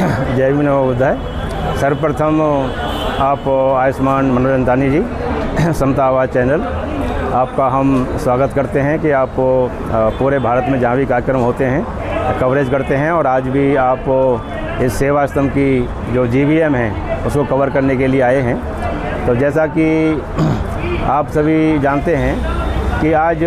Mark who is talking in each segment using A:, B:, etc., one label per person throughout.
A: जय भीम नमो बुद्धाय। सर्वप्रथम आप आयुष्मान मनोरंजन दानी जी, समता आवाज़ चैनल, आपका हम स्वागत करते हैं कि आप पूरे भारत में जहाँ भी कार्यक्रम होते हैं कवरेज करते हैं, और आज भी आप इस सेवा स्तंभ की जो GVM है उसको कवर करने के लिए आए हैं। तो जैसा कि आप सभी जानते हैं कि आज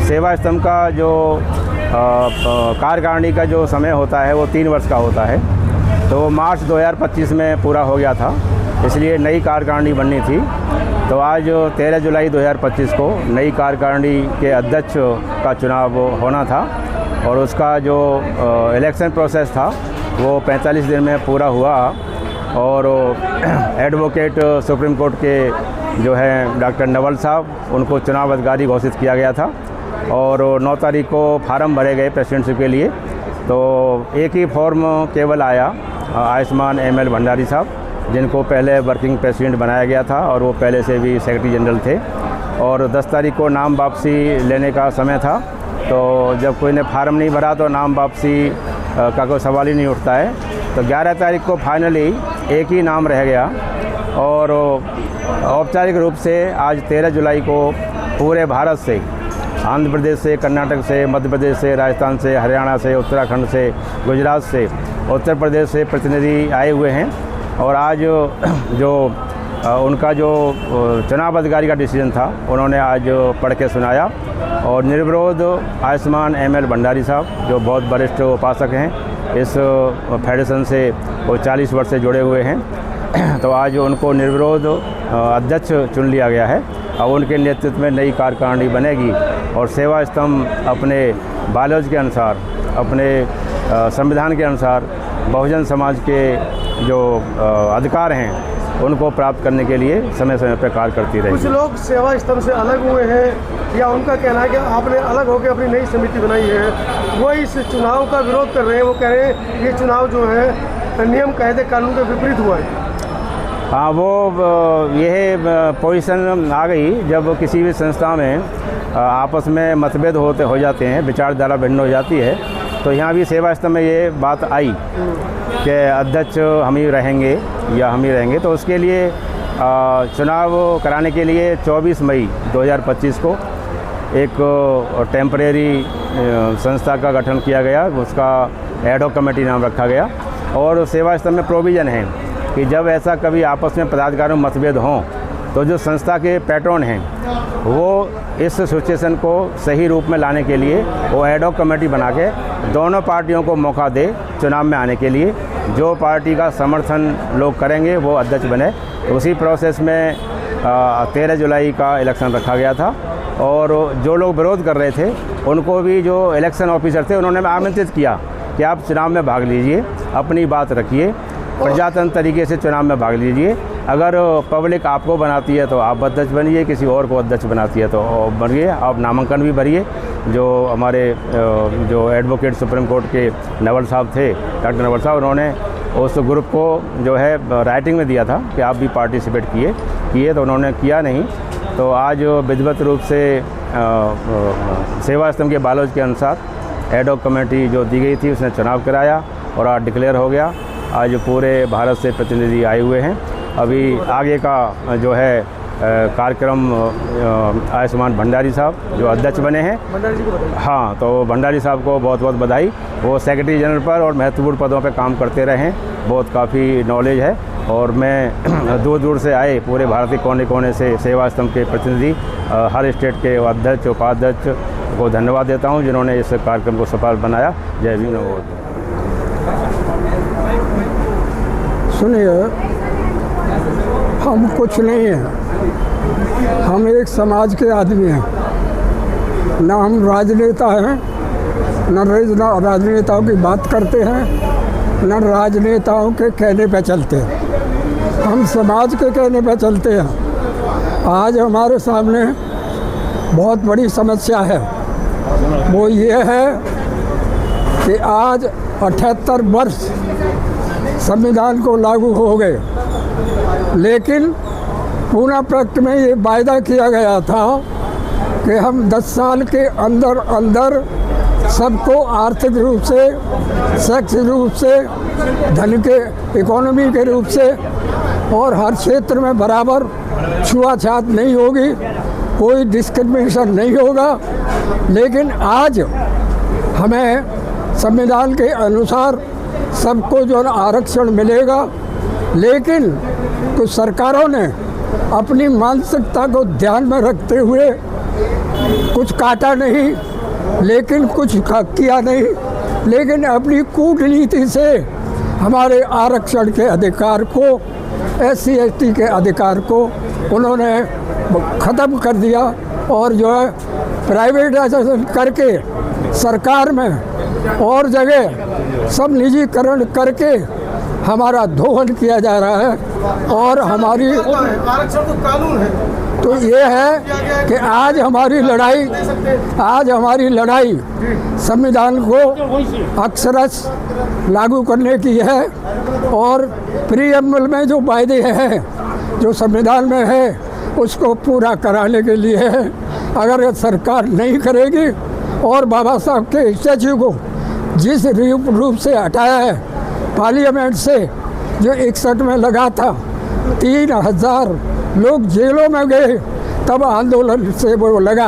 A: सेवा स्तंभ का जो कार्यकारिणी का जो समय होता है वो 3 वर्ष का होता है। तो वो मार्च 2025 में पूरा हो गया था, इसलिए नई कार्यकारिणी बननी थी। तो आज 13 जुलाई 2025 को नई कार्यकारिणी के अध्यक्ष का चुनाव होना था, और उसका जो इलेक्शन प्रोसेस था वो 45 दिन में पूरा हुआ। और एडवोकेट सुप्रीम कोर्ट के जो है डॉक्टर नवल साहब, उनको चुनाव अधिकारी घोषित किया गया था, और 9 तारीख को फार्म भरे गए प्रेसिडेंटशिप के लिए। तो एक ही फॉर्म केवल आया आयुष्मान ML भंडारी साहब, जिनको पहले वर्किंग प्रेसिडेंट बनाया गया था और वो पहले से भी सेक्रेटरी जनरल थे। और 10 तारीख को नाम वापसी लेने का समय था, तो जब कोई ने फार्म नहीं भरा तो नाम वापसी का कोई सवाल ही नहीं उठता है। तो 11 तारीख को फाइनली एक ही नाम रह गया, और औपचारिक रूप से आज 13 जुलाई को पूरे भारत से, आंध्र प्रदेश से, कर्नाटक से, मध्य प्रदेश से, राजस्थान से, हरियाणा से, उत्तराखंड से, गुजरात से, उत्तर प्रदेश से प्रतिनिधि आए हुए हैं। और आज जो उनका जो चुनाव अधिकारी का डिसीजन था उन्होंने आज पढ़ के सुनाया, और निर्विरोध आयुष्मान ML भंडारी साहब, जो बहुत वरिष्ठ उपासक हैं इस फेडरेशन से, वो 40 वर्ष से जुड़े हुए हैं। तो आज उनको निर्विरोध अध्यक्ष चुन लिया गया है। अब उनके नेतृत्व में नई कार्यकारिणी बनेगी, और सेवा स्तंभ अपने बायोलॉजी के अनुसार, अपने संविधान के अनुसार बहुजन समाज के जो अधिकार हैं उनको प्राप्त करने के लिए समय समय पर कार्य करती रहेगी।
B: कुछ लोग सेवा स्तंभ से अलग हुए हैं, या उनका कहना है कि आपने अलग होकर अपनी नई समिति बनाई है, वो इस चुनाव का विरोध कर रहे हैं। वो कह रहे हैं ये चुनाव जो है नियम कायदे कानून के विपरीत हुआ है।
A: हाँ, वो यह पोजीशन आ गई जब किसी भी संस्था में आपस में मतभेद हो जाते हैं, विचारधारा भिन्न हो जाती है। तो यहाँ भी सेवा स्तंभ में ये बात आई कि अध्यक्ष हम ही रहेंगे या हम ही रहेंगे। तो उसके लिए चुनाव कराने के लिए 24 मई 2025 को एक टेम्परेरी संस्था का गठन किया गया, उसका एडहॉक कमेटी नाम रखा गया। और सेवा स्तंभ में प्रोविज़न है कि जब ऐसा कभी आपस में पदाधिकारियों में मतभेद हों तो जो संस्था के पैट्रन हैं वो इस सिचुएशन को सही रूप में लाने के लिए वो एडहॉक कमेटी बना के दोनों पार्टियों को मौका दे चुनाव में आने के लिए। जो पार्टी का समर्थन लोग करेंगे वो अध्यक्ष बने। तो उसी प्रोसेस में 13 जुलाई का इलेक्शन रखा गया था, और जो लोग विरोध कर रहे थे उनको भी जो इलेक्शन ऑफिसर थे उन्होंने आमंत्रित किया कि आप चुनाव में भाग लीजिए, अपनी बात रखिए, प्रजातंत्र तरीके से चुनाव में भाग लीजिए। अगर पब्लिक आपको बनाती है तो आप अध्यक्ष बनिए, किसी और को अध्यक्ष बनाती है तो बनिए, आप नामांकन भी भरिए। जो हमारे जो एडवोकेट सुप्रीम कोर्ट के नवल साहब थे, डॉक्टर नवल साहब, उन्होंने उस ग्रुप को जो है राइटिंग में दिया था कि आप भी पार्टिसिपेट किए, तो उन्होंने किया नहीं। तो आज विधिवत रूप से सेवा स्तंभ के बायोलॉजी के अनुसार एडहॉक कमेटी जो दी गई थी उसने चुनाव कराया, और आज डिक्लेयर हो गया। आज पूरे भारत से प्रतिनिधि आए हुए हैं। अभी आगे का जो है कार्यक्रम आयुष्मान भंडारी साहब जो अध्यक्ष बने हैं,
B: भंडारी जी को बताइए।
A: हाँ, तो भंडारी साहब को बहुत बहुत बधाई। वो सेक्रेटरी जनरल पर और महत्वपूर्ण पदों पर काम करते रहे हैं, बहुत काफ़ी नॉलेज है। और मैं दूर दूर से आए पूरे भारत के कोने कोने से सेवा स्तंभ के प्रतिनिधि, हर स्टेट के अध्यक्ष उपाध्यक्ष को धन्यवाद देता हूँ जिन्होंने इस कार्यक्रम को सफल बनाया। जय भीम नमो बुद्धाय।
C: सुनिए, हम कुछ नहीं हैं, हम एक समाज के आदमी हैं। ना हम राजनेता हैं, न राजनेताओं की बात करते हैं, न राजनेताओं के कहने पे चलते हैं। हम समाज के कहने पे चलते हैं। आज हमारे सामने बहुत बड़ी समस्या है, वो ये है कि आज 78 वर्ष संविधान को लागू हो गए, लेकिन पूना पैक्ट में ये वायदा किया गया था कि हम 10 साल के अंदर अंदर सबको आर्थिक रूप से, शैक्षिक रूप से, धन के इकोनॉमी के रूप से और हर क्षेत्र में बराबर छुआछात नहीं होगी, कोई डिस्क्रिमिनेशन नहीं होगा। लेकिन आज हमें संविधान के अनुसार सबको जो आरक्षण मिलेगा, लेकिन कुछ सरकारों ने अपनी मानसिकता को ध्यान में रखते हुए कुछ काटा नहीं, लेकिन कुछ किया नहीं, लेकिन अपनी कूटनीति से हमारे आरक्षण के अधिकार को, SC ST के अधिकार को उन्होंने ख़त्म कर दिया और जो है प्राइवेटाइजेशन करके सरकार में और जगह सब निजीकरण करके हमारा दोहन किया जा रहा है। और हमारी
B: आरक्षण तो कानून है,
C: तो ये है कि आज हमारी लड़ाई संविधान को अक्षरश लागू करने की है और प्रीएम्बल में जो वायदे हैं जो संविधान में है उसको पूरा कराने के लिए है। अगर ये सरकार नहीं करेगी और बाबा साहब के स्टैच्यू को जिस रूप से हटाया है पार्लियामेंट से, जो 61 में लगा था, 3000 लोग जेलों में गए, तब आंदोलन से वो लगा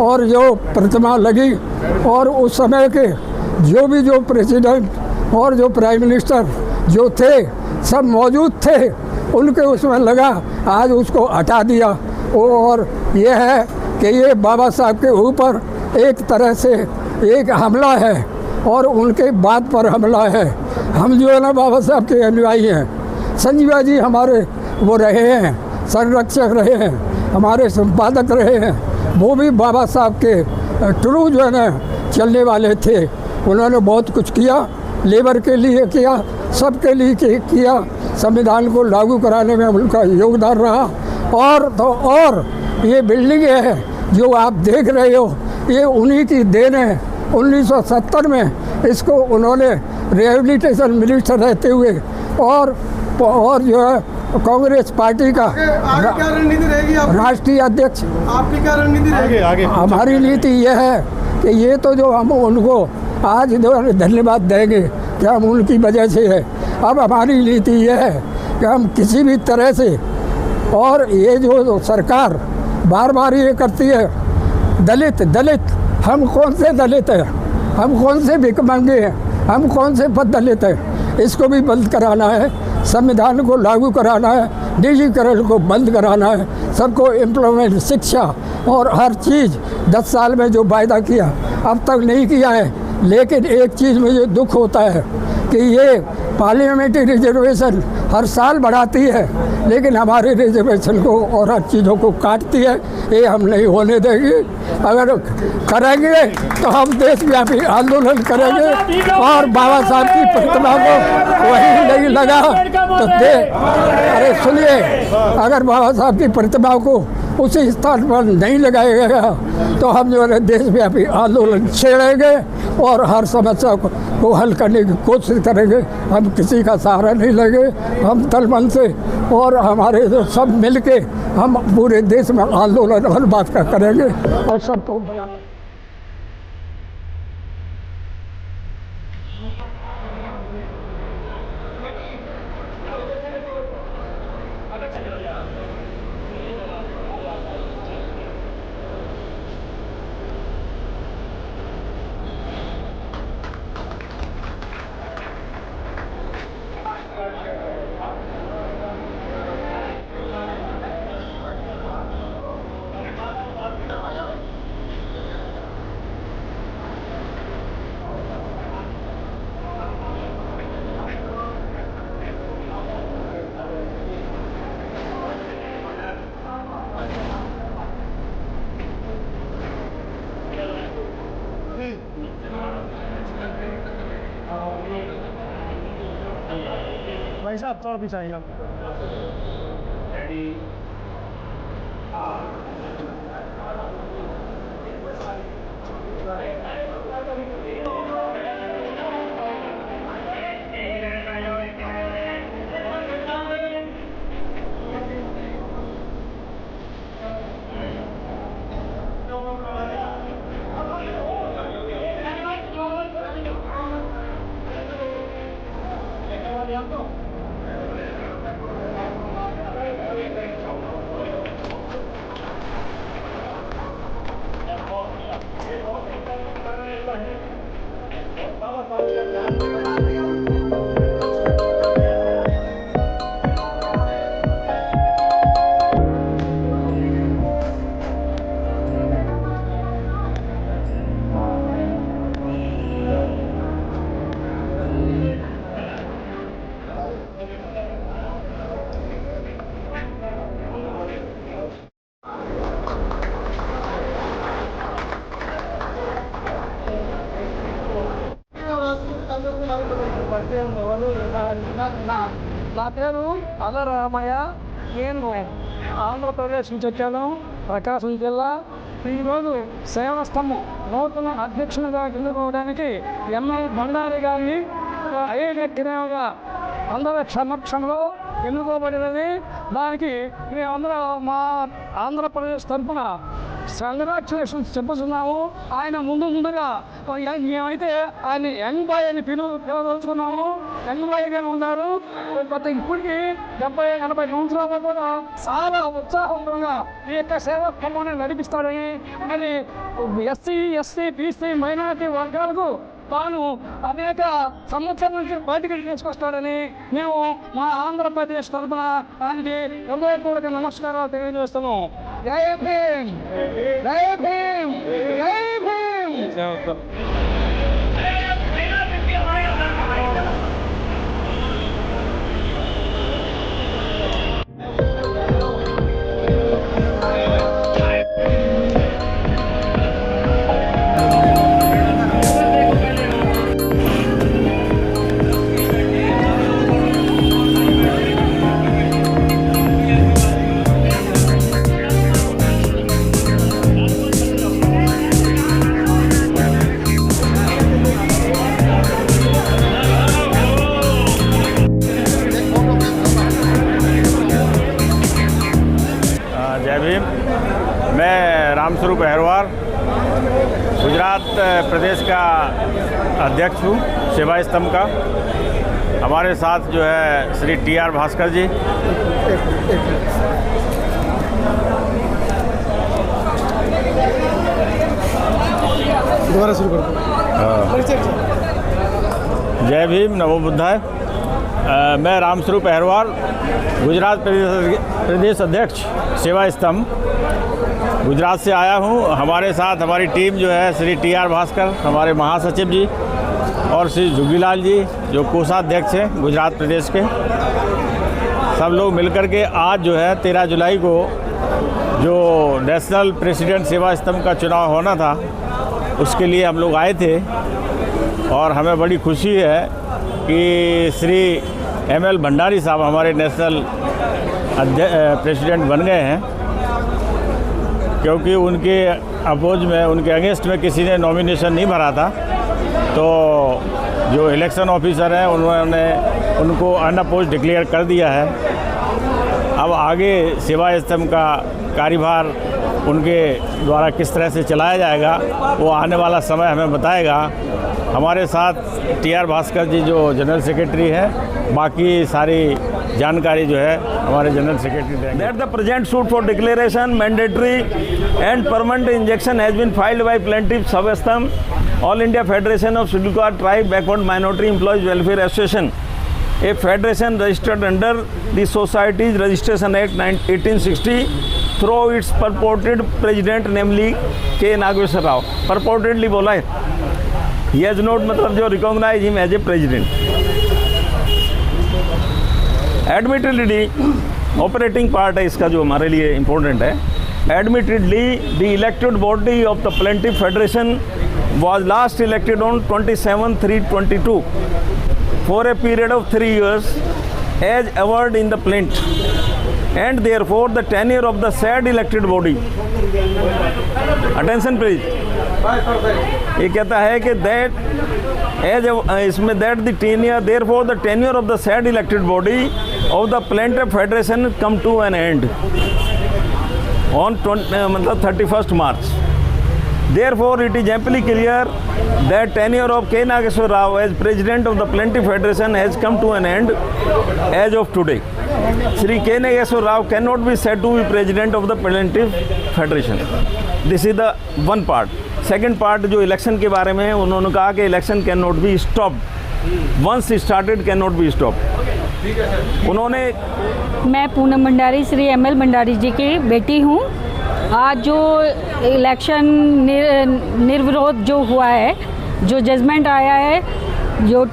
C: और जो प्रतिमा लगी और उस समय के जो प्रेसिडेंट और जो प्राइम मिनिस्टर जो थे सब मौजूद थे, उनके उसमें लगा, आज उसको हटा दिया। और ये है कि ये बाबा साहब के ऊपर एक तरह से एक हमला है और उनके बात पर हमला है। हम जो है ना बाबा साहब के अनुयायी हैं। संजीवा जी हमारे वो रहे हैं, संरक्षक रहे हैं, हमारे संपादक रहे हैं, वो भी बाबा साहब के ट्रू जो है ना चलने वाले थे। उन्होंने बहुत कुछ किया, लेबर के लिए किया, सबके लिए किया, संविधान को लागू कराने में उनका योगदान रहा। और ये बिल्डिंग है जो आप देख रहे हो, ये उन्हीं की देन है। 1970 में इसको उन्होंने रिहेबिलिटेशन मिनिस्टर रहते हुए और जो है कांग्रेस पार्टी का
B: क्या रणनीति रहेगी
C: राष्ट्रीय अध्यक्ष।
B: आपकी क्या रणनीति रहेगी? आगे
C: हमारी नीति यह है कि ये तो जो हम उनको आज धन्यवाद देंगे कि हम उनकी वजह से है। अब हमारी नीति यह है कि हम किसी भी तरह से, और ये जो सरकार बार बार ये करती है दलित, हम कौन से दलित हैं, हम कौन से भिखमंगे हैं, हम कौन से पद दलित हैं, इसको भी बंद कराना है। संविधान को लागू कराना है, निजीकरण को बंद कराना है, सबको एम्प्लॉयमेंट, शिक्षा और हर चीज़ 10 साल में जो वायदा किया अब तक नहीं किया है। लेकिन एक चीज़ मुझे दुख होता है कि ये पार्लियामेंट्री रिजर्वेशन हर साल बढ़ाती है, लेकिन हमारे रिजर्वेशन को और हर चीज़ों को काटती है। ये हम नहीं होने देंगे। अगर करेंगे तो हम देशव्यापी आंदोलन करेंगे और बाबा साहब की प्रतिमा को वहीं नहीं लगा तो अरे सुनिए, अगर बाबा साहब की प्रतिमा को उसी स्थान पर नहीं लगाया गया तो हम जो है देशव्यापी आंदोलन छेड़ेंगे और हर समस्या को हल करने की कोशिश करेंगे। हम किसी का सहारा नहीं लेंगे, हम तन मन से और हमारे जो सब मिलके हम पूरे देश में आंदोलन हर बात का करेंगे और सबको
B: भाई साहब थोड़ा पीछे आइएगा।
D: నా పేరు అలరామయ్య. నేను ఆంధ్రప్రదేశ్ నుంచి వచ్చాను, ప్రకాశం జిల్లా. ఈరోజు సేవా స్తంభం నూతన అధ్యక్షునిగా ఎన్నుకోవడానికి ఎమ్మెల్యే బండారి గారిని ఐఐటిగా అందరి సమక్షంలో ఎన్నుకోబడినది. దానికి మేమందరం మా ఆంధ్రప్రదేశ్ తరఫున కంగ్రాచులేషన్స్ చెప్పుతున్నాము. ఆయన ముందుగా మేమైతే ఆయన యంగ్ బాయ్ అని పిలువదలుచుకున్నాము. యంగ్ బాయ్గా ఉన్నారు. ఇప్పటికి 70-80 సంవత్సరాలు కూడా చాలా ఉత్సాహంగా ఈ యొక్క సేవా క్రమాన్ని నడిపిస్తాడని, మరి ఎస్సీ, బీసీ, మైనారిటీ వర్గాలకు తాను అనేక సంవత్సరాల నుంచి బయటికి తీసుకొస్తాడని మేము మా ఆంధ్రప్రదేశ్ తరఫున ఆయనకి హృదయపూర్వక నమస్కారాలు తెలియజేస్తున్నాం. జై భీమ్, జై భీమ్, జై భీమ్.
A: जय भीम। मैं रामस्वरूप अहरवार गुजरात प्रदेश का अध्यक्ष हूँ, सेवा स्तंभ का। हमारे साथ जो है श्री TR भास्कर जी,
B: दोबारा शुरू करो।
A: जय भीम, नमो बुद्धाय। मैं रामस्वरूप अहरवार गुजरात प्रदेश अध्यक्ष सेवा स्तंभ गुजरात से आया हूँ। हमारे साथ हमारी टीम जो है श्री TR भास्कर हमारे महासचिव जी और श्री जुगीलाल जी जो कोषाध्यक्ष हैं गुजरात प्रदेश के, सब लोग मिलकर के आज जो है 13 जुलाई को जो नेशनल प्रेसिडेंट सेवा स्तंभ का चुनाव होना था उसके लिए हम लोग आए थे। और हमें बड़ी खुशी है कि श्री ML भंडारी साहब हमारे नेशनल प्रेसिडेंट बन गए हैं, क्योंकि उनके अपोज में, उनके अगेंस्ट में किसी ने नॉमिनेशन नहीं भरा था। तो जो इलेक्शन ऑफिसर हैं उन्होंने उनको अनअपोज डिक्लेयर कर दिया है। अब आगे सेवा स्तंभ का कार्यभार उनके द्वारा किस तरह से चलाया जाएगा वो आने वाला समय हमें बताएगा। हमारे साथ TR भास्कर जी जो जनरल सेक्रेटरी हैं, बाकी सारी जानकारी जो है हमारे जनरल सेक्रेटरी देंगे।
E: That the present suit for declaration mandatory and permanent injection has been filed by plaintiff Savastam, All India Federation of Scheduled Caste Tribe Backward Minority Employees Welfare Association, a federation registered under the Societies Registration Act 1860 through its purported president namely K. Nageshwar Rao. Purportedly बोला है, he has not मतलब जो recognize him as a president. Admittedly operating part है इसका जो हमारे लिए important है। Admittedly the elected body of the plaintiff federation was last elected on 27/3/22 for a period of 3 years as averred in the plaint, and therefore the tenure of the said elected body, attention please, ये कहता है कि that as इसमें that the tenure, therefore the tenure of the said elected body of the plaintiff federation come to an end on 31st March Therefore, it is amply clear that tenure of K. Nageshwar Rao as President of the Plaintiff Federation has come to an end as of today. Shri K. Nageshwar Rao cannot be said to be President of the Plaintiff Federation. This is the one part. Second part जो election के बारे में उन्होंने कहा कि election can not be stopped, once started can not be stopped. उन्होंने
F: मैं Poonam Bhandari, Shri ML Bhandari जी की बेटी हूँ। आज जो इलेक्शन निर्विरोध जो हुआ है, जो जजमेंट आया है, जो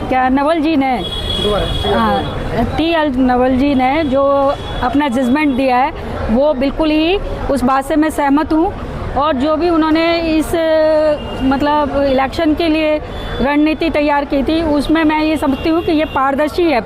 F: क्या नवल जी ने TL नवल जी ने जो अपना जजमेंट दिया है, वो बिल्कुल ही उस बात से मैं सहमत हूँ। और जो भी उन्होंने इस मतलब इलेक्शन के लिए रणनीति तैयार की थी, उसमें मैं ये समझती हूँ कि ये पारदर्शी है,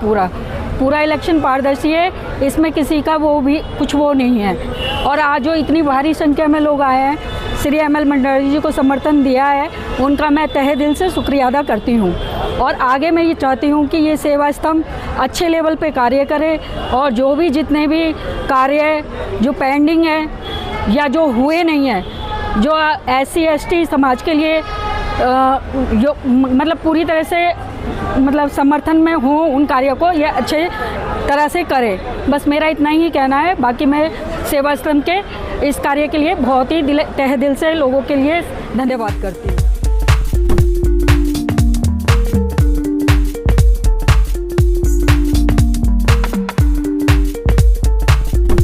F: पूरा इलेक्शन पारदर्शी है, इसमें किसी का वो भी कुछ वो नहीं है। और आज जो इतनी भारी संख्या में लोग आए हैं, श्री ML भंडारी जी को समर्थन दिया है, उनका मैं तहे दिल से शुक्रिया अदा करती हूँ। और आगे मैं ये चाहती हूँ कि ये सेवा स्तंभ अच्छे लेवल पे कार्य करे और जो भी जितने भी कार्य जो पेंडिंग है या जो हुए नहीं है, जो SC ST समाज के लिए जो मतलब पूरी तरह से मतलब समर्थन में हो, उन कार्यों को ये अच्छे तरह से करे। बस मेरा इतना ही कहना है। बाकी मैं सेवा स्तंभ के इस कार्य के लिए बहुत ही तहे दिल से लोगों के लिए धन्यवाद करती हूँ।